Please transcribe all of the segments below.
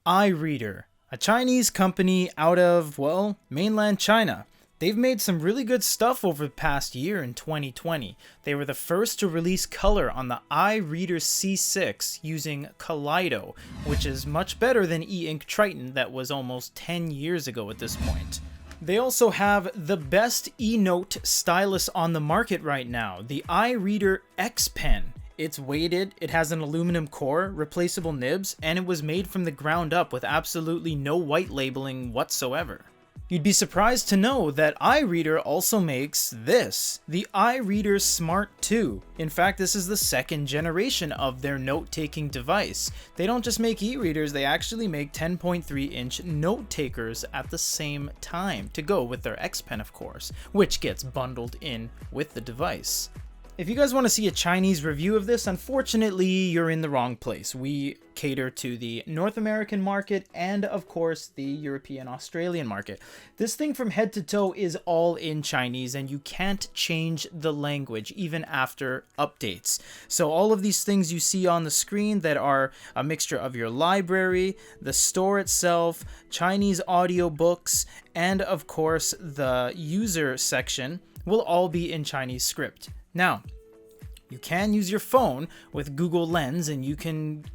iReader, a Chinese company out of, well, mainland China. They've made some really good stuff over the past year in 2020. They were the first to release color on the iReader C6 using Kaleido, which is much better than e-ink Triton that was almost 10 years ago at this point. They also have the best e-note stylus on the market right now, the iReader X Pen. It's weighted, it has an aluminum core, replaceable nibs, and it was made from the ground up with absolutely no white labeling whatsoever. You'd be surprised to know that iReader also makes this, the iReader Smart 2. In fact, this is the second generation of their note-taking device. They don't just make e-readers, they actually make 10.3-inch note takers at the same time, to go with their X Pen, of course, which gets bundled in with the device. If you guys want to see a Chinese review of this, unfortunately, you're in the wrong place. We cater to the North American market and, of course, the European Australian market. This thing from head to toe is all in Chinese, and you can't change the language even after updates. So all of these things you see on the screen that are a mixture of your library, the store itself, Chinese audiobooks, and, of course, the user section will all be in Chinese script. Now, you can use your phone with Google Lens and you can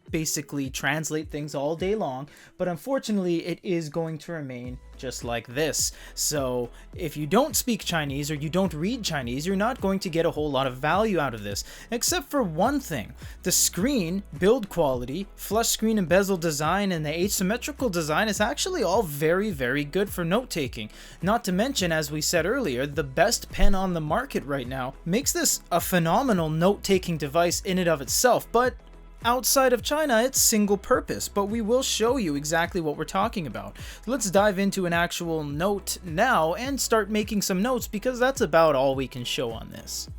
basically translate things all day long, but unfortunately it is going to remain just like this. So if you don't speak Chinese or you don't read Chinese, you're not going to get a whole lot of value out of this, except for one thing. The screen, build quality, flush screen and bezel design, and the asymmetrical design is actually all very, very good for note-taking. Not to mention, as we said earlier, the best pen on the market right now makes this a phenomenal note-taking device in and of itself, but outside of China, it's single purpose, but we will show you exactly what we're talking about. Let's dive into an actual note now and start making some notes, because that's about all we can show on this.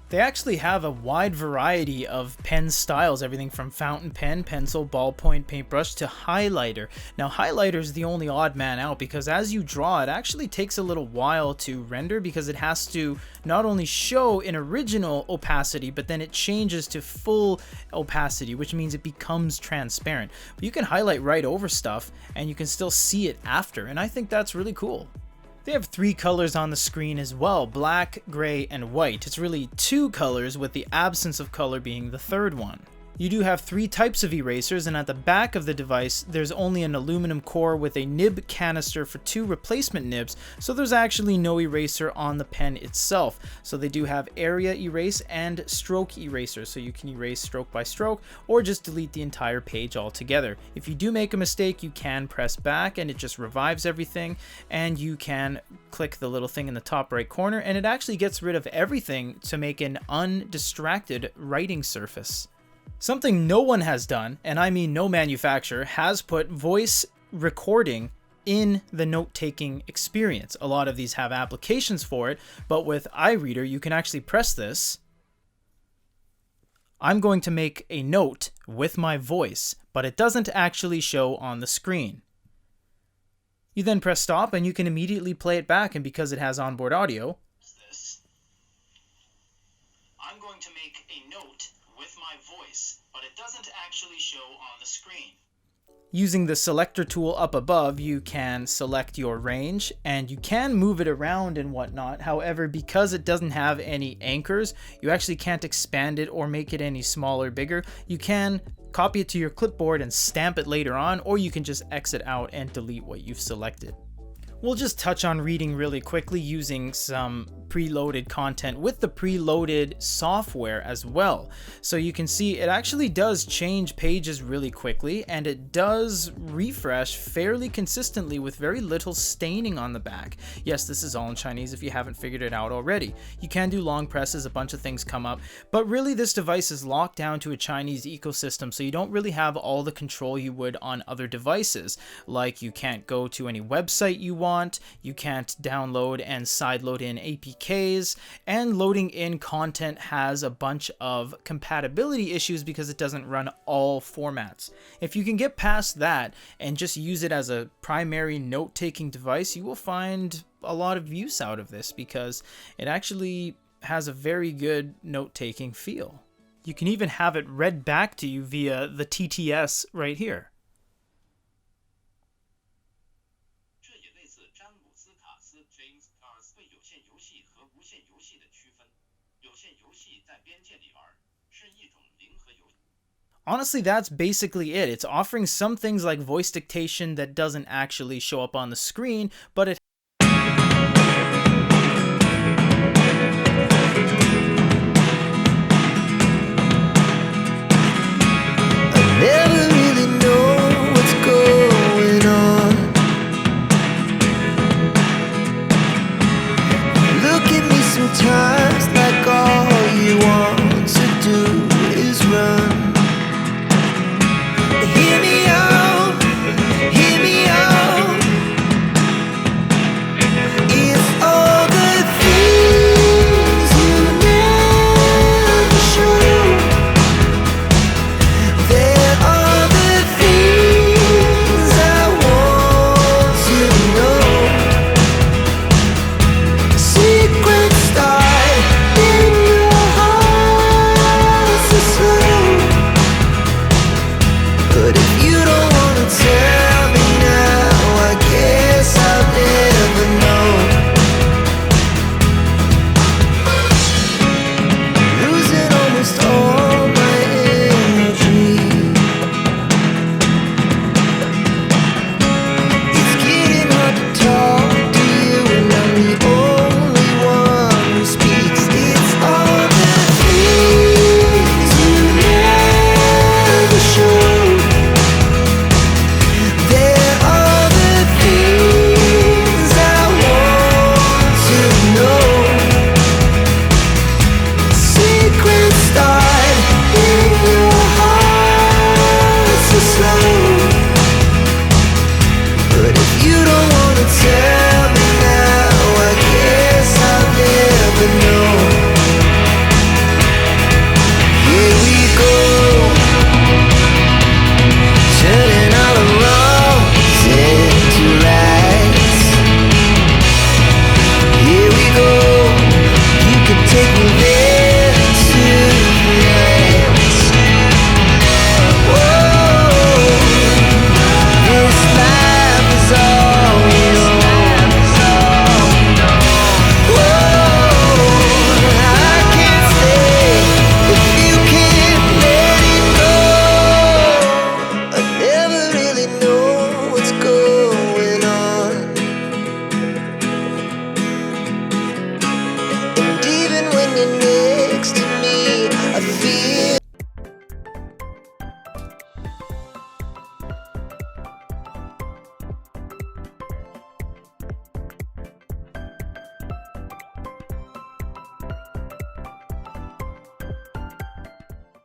They actually have a wide variety of pen styles, everything from fountain pen, pencil, ballpoint, paintbrush to highlighter. Now highlighter is the only odd man out, because as you draw it actually takes a little while to render, because it has to not only show an original opacity, but then it changes to full opacity, which means it becomes transparent. But you can highlight right over stuff and you can still see it after, and I think that's really cool. They have 3 colors on the screen as well, black, gray, and white. It's really 2 colors, with the absence of color being the third one. You do have 3 types of erasers, and at the back of the device there's only an aluminum core with a nib canister for 2 replacement nibs, so there's actually no eraser on the pen itself. So they do have area erase and stroke eraser, so you can erase stroke by stroke or just delete the entire page altogether. If you do make a mistake, you can press back and it just revives everything, and you can click the little thing in the top right corner and it actually gets rid of everything to make an undistracted writing surface. Something no one has done, and I mean no manufacturer, has put voice recording in the note-taking experience. A lot of these have applications for it, but with iReader you can actually press this. I'm going to make a note with my voice, but it doesn't actually show on the screen. You then press stop and you can immediately play it back, and because it has onboard audio, I'm going to make a note with my voice, but it doesn't actually show on the screen. Using the selector tool up above, you can select your range and you can move it around and whatnot. However, because it doesn't have any anchors, you actually can't expand it or make it any smaller, bigger. You can copy it to your clipboard and stamp it later on, or you can just exit out and delete what you've selected. We'll just touch on reading really quickly using some preloaded content with the preloaded software as well. So you can see it actually does change pages really quickly, and it does refresh fairly consistently with very little staining on the back. Yes, this is all in Chinese if you haven't figured it out already. You can do long presses, a bunch of things come up, but really this device is locked down to a Chinese ecosystem, so you don't really have all the control you would on other devices. Like, you can't go to any website you want, you can't download and sideload in APKs, and loading in content has a bunch of compatibility issues because it doesn't run all formats. If you can get past that and just use it as a primary note-taking device, you will find a lot of use out of this, because it actually has a very good note-taking feel. You can even have it read back to you via the TTS right here. Honestly, that's basically it. It's offering some things like voice dictation that doesn't actually show up on the screen, but it never really know what's going on. Look at me sometimes like all you want to do is run. Hear me out, hear me out. It's all the things you never show. There are the things I want to know. Secrets start in your heart so slow. But if you don't wanna tell me now, I guess I'll never know. Losing almost all my energy. It's getting hard to talk to you, and I'm the only one who speaks. It's all the things you never show. There are the things I want to know. Secrets start in your heart so slow. But if you don't wanna tell me now, I guess I'll never know. Here we go, turning all the wrongs into rights. Here we go, you can take me there tonight. Whoa, this life is all we know. Whoa, I can't stay if you can't let it go. I never really know what's going on. And even when you know